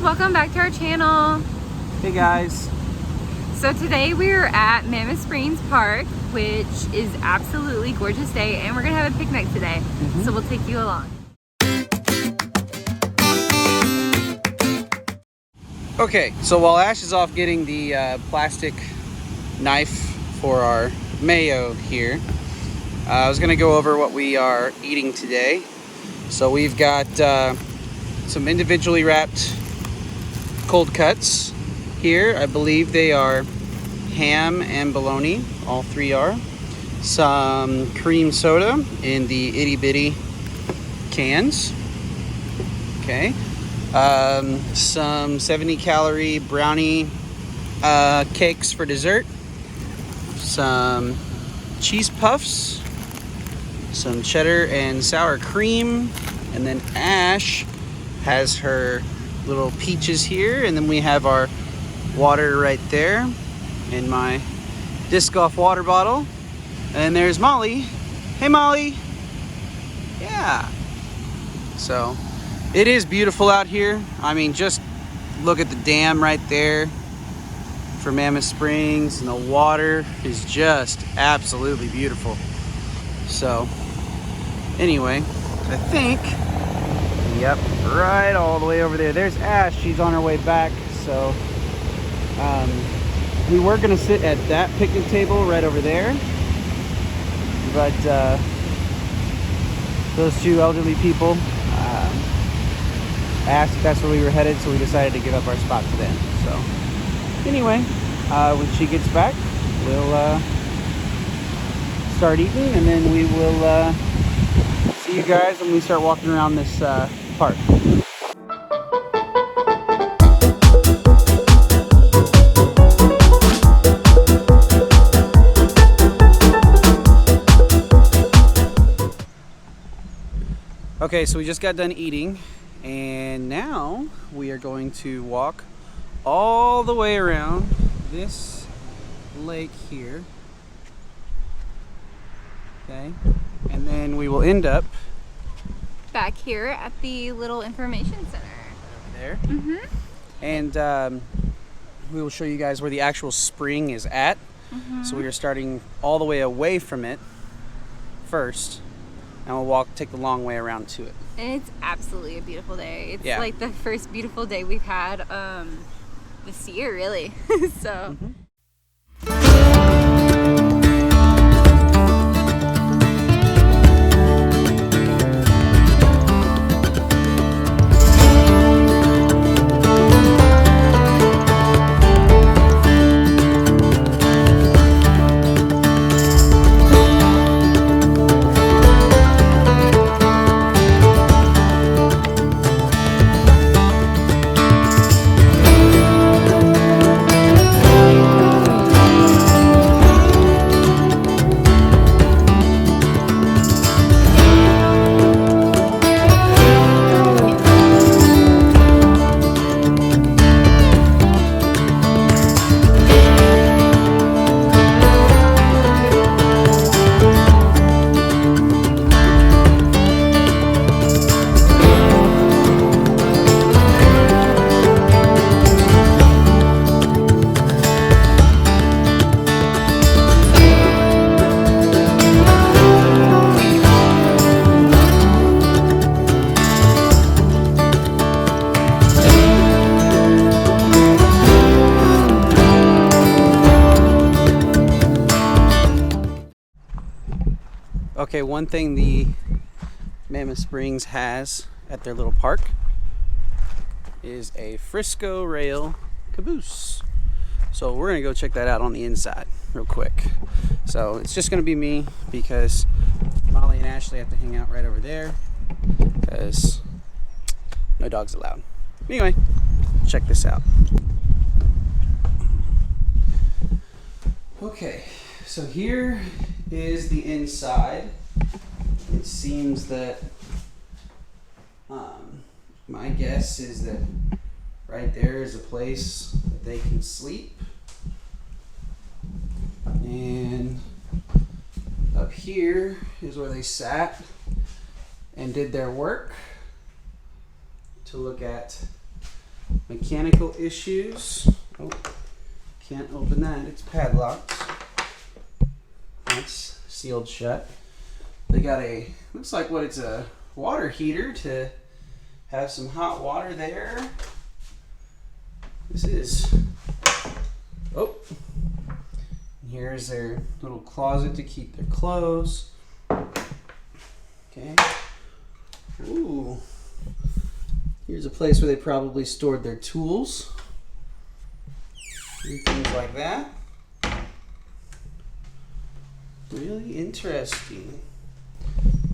welcome back to our channel. Hey guys. So today we're at Mammoth Springs Park, which is absolutely gorgeous day, and we're gonna have a picnic today. So we'll take you along. Okay, so while Ash is off getting the plastic knife for our mayo here, I was gonna go over what we are eating today. So we've got some individually wrapped cold cuts here. I believe they are ham and bologna, all three are. Some cream soda in the itty bitty cans. Okay. Some 70 calorie brownie cakes for dessert. Some cheese puffs. Some cheddar and sour cream. And then Ash has her little peaches here, and then we have our water right there in my disc golf water bottle. And there's Molly. Hey Molly. Yeah. So it is beautiful out here. I mean, just look at the dam right there for Mammoth Springs, and the water is just absolutely beautiful. So anyway, I think, yep, right all the way over there. There's Ash. She's on her way back. So we were gonna sit at that picnic table right over there, but those two elderly people asked if that's where we were headed, so we decided to give up our spot to them. So anyway, when she gets back, we'll start eating, and then we will see you guys when we start walking around this park. Okay, so we just got done eating, and now we are going to walk all the way around this lake here. Okay, and then we will end up Back here at the little information center. over there. And we will show you guys where the actual spring is at. So we are starting all the way away from it first, and we'll take the long way around to it. And it's absolutely a beautiful day. It's Yeah. like the first beautiful day we've had this year, really. So. Okay, one thing the Mammoth Springs has at their little park is a Frisco rail caboose. So we're gonna go check that out on the inside real quick. So it's just gonna be me, because Molly and Ashley have to hang out right over there because no dogs allowed. Anyway, check this out. Okay, so here is the inside. It seems that my guess is that right there is a place that they can sleep, and up here is where they sat and did their work to look at mechanical issues. Oh, can't open that. It's padlocked. That's sealed shut. They got a, looks like what it's a water heater to have some hot water there. This is, oh, here's their little closet to keep their clothes. Okay. Ooh. Here's a place where they probably stored their tools. And things like that. Really interesting.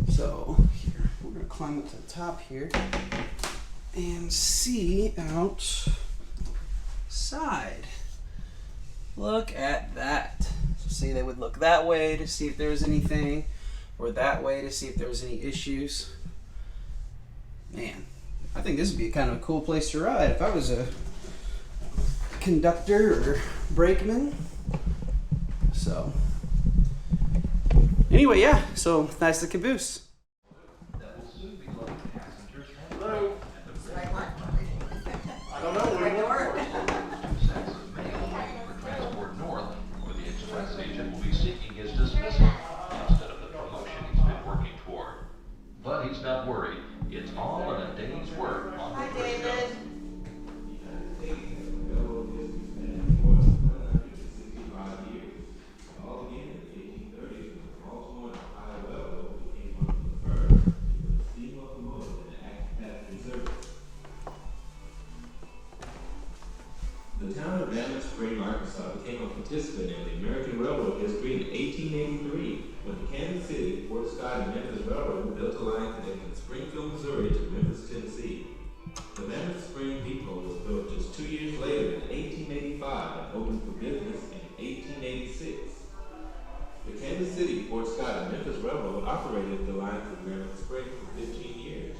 So, here, we're going to climb up to the top here and see outside. Look at that. So see, they would look that way to see if there was anything, or that way to see if there was any issues. Man, I think this would be kind of a cool place to ride if I was a conductor or brakeman. So, anyway, yeah, so that's the Caboose. Hello. I don't know where you are. Transport north, where the express agent will be seeking his dismissal instead of the promotion he's been working toward. But he's not worried. It's all in a day's work on the Frisco. The town of Mammoth Springs, Arkansas became a participant in the American Railroad history in 1883 when the Kansas City, Fort Scott, and Memphis Railroad built a line connecting Springfield, Missouri to Memphis, Tennessee. The Mammoth Springs Depot was built just 2 years later in 1885 and opened for business in 1886. The Kansas City, Fort Scott, and Memphis Railroad operated the line through Mammoth Springs for 15 years.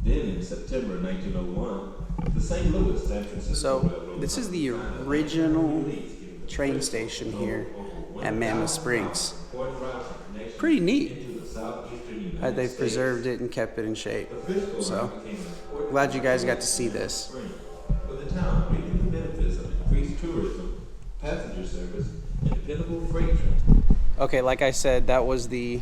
Then in September 1901, the St. Louis San Francisco So Railroad this is the original train station here at Mammoth Springs. Pretty neat how they've preserved it and kept it in shape. So glad you guys got to see this. For the town, reaping the benefits of increased tourism, passenger service, and dependable freight transport. Okay, like I said, that was the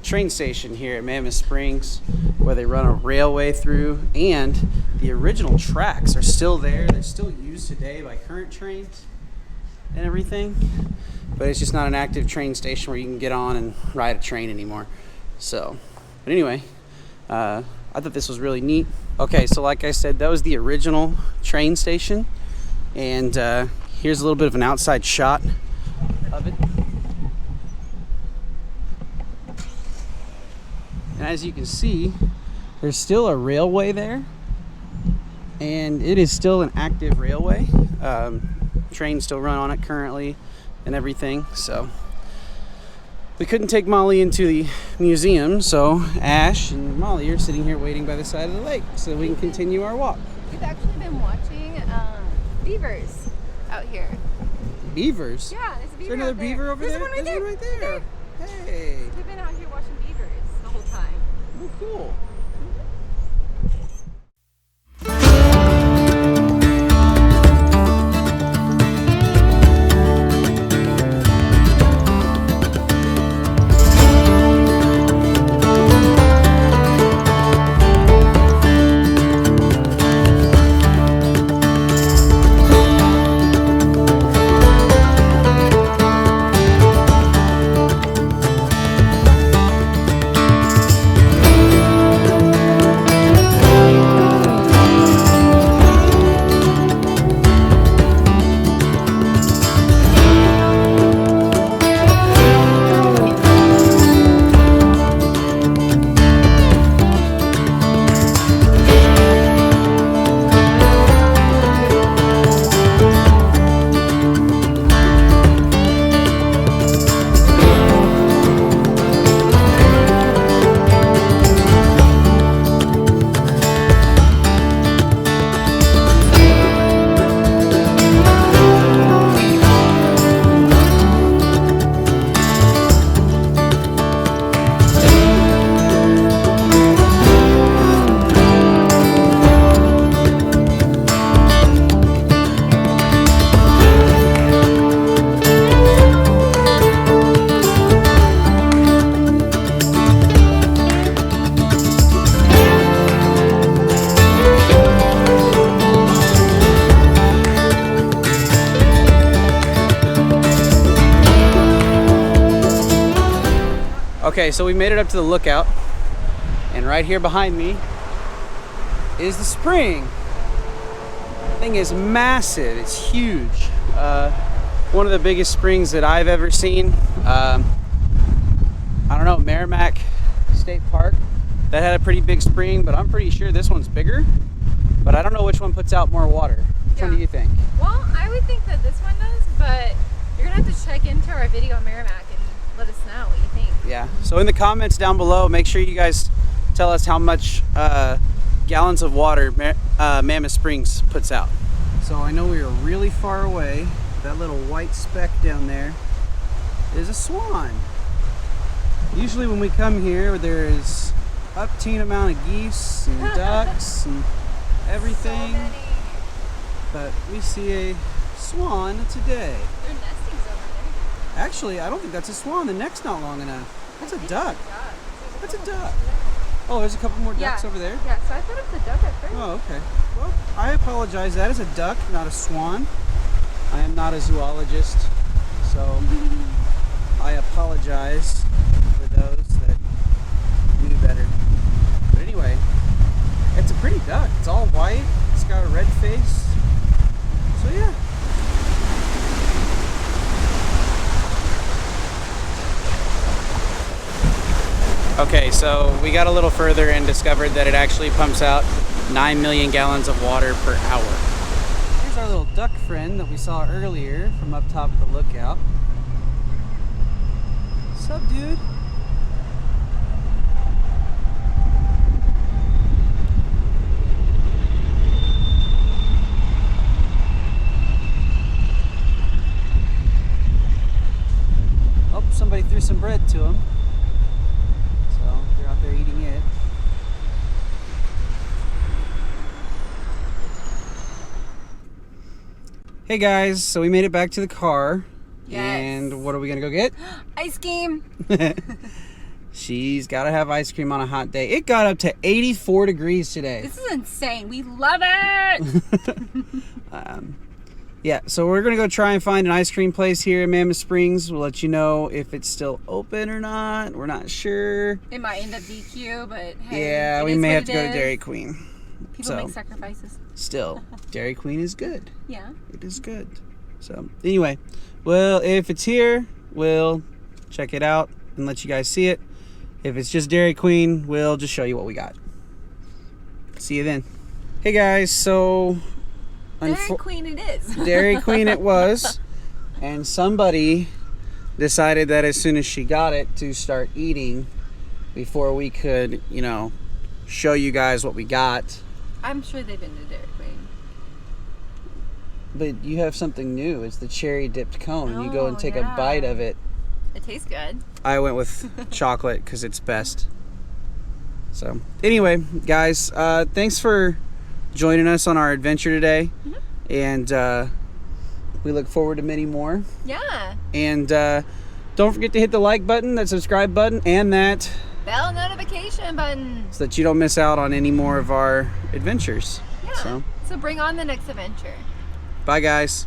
train station here at Mammoth Springs where they run a railway through, and the original tracks are still there. They're still used today by current trains and everything, but it's just not an active train station where you can get on and ride a train anymore. So, but anyway, I thought this was really neat. Okay, so like I said, that was the original train station, and here's a little bit of an outside shot of it. And as you can see, there's still a railway there, and it is still an active railway. Trains still run on it currently and everything. So we couldn't take Molly into the museum, so Ash and Molly are sitting here waiting by the side of the lake so we can continue our walk. We've actually been watching beavers out here. Beavers? Yeah, there's a beaver. Is there another out there. beaver over There's there? One right There's there. one right there. Hey. We've been out here watching beavers the whole time. Oh, cool. Okay, so we made it up to the lookout, and right here behind me is the spring. Thing is massive. It's huge. One of the biggest springs that I've ever seen. I don't know, Merrimack State Park, that had a pretty big spring, but I'm pretty sure this one's bigger. But I don't know which one puts out more water. Which one do you think? Well, I would think that this one does, but you're gonna have to check into our video on Merrimack and let us know what you think. Yeah. So in the comments down below, make sure you guys tell us how much gallons of water Mammoth Springs puts out. So I know we are really far away. That little white speck down there is a swan. Usually when we come here, there is upteen amount of geese and ducks and everything. So many. But we see a swan today. Their nestings over there. Actually, I don't think that's a swan. The neck's not long enough. That's a duck. That's a duck. Oh, there's a couple more ducks over there? Yeah, so I thought it was a duck at first. Oh, okay. Well, I apologize. That is a duck, not a swan. I am not a zoologist, so I apologize for those that knew better. But anyway, it's a pretty duck. It's all white. It's got a red face. So yeah. Okay, so we got a little further and discovered that it actually pumps out 9 million gallons of water per hour. Here's our little duck friend that we saw earlier from up top of the lookout. What's up, dude? Oh, somebody threw some bread to him. So they're out there eating it. Hey guys, so we made it back to the car. Yes. And what are we gonna go get? Ice cream. She's gotta have ice cream on a hot day. It got up to 84 degrees today. This is insane. We love it. Yeah, so we're gonna go try and find an ice cream place here in Mammoth Springs. We'll let you know if it's still open or not. We're not sure. It might end up DQ, but hey. Yeah, it we is may what have to it go to is. Dairy Queen. People So, make sacrifices. still, Dairy Queen is good. Yeah. It is good. So anyway, well, if it's here, we'll check it out and let you guys see it. If it's just Dairy Queen, we'll just show you what we got. See you then. Hey guys, so Dairy Queen it is. Dairy Queen it was, and somebody decided that as soon as she got it to start eating before we could, you know, show you guys what we got. I'm sure they've been to Dairy Queen. But you have something new. It's the cherry dipped cone, and you go and Oh, take yeah. a bite of it. It tastes good. I went with chocolate because it's best. So anyway, guys, thanks for joining us on our adventure today. And we look forward to many more. Yeah. And don't forget to hit the like button, that subscribe button, and that Bell notification button. so that you don't miss out on any more of our adventures. Yeah. So bring on the next adventure. Bye guys.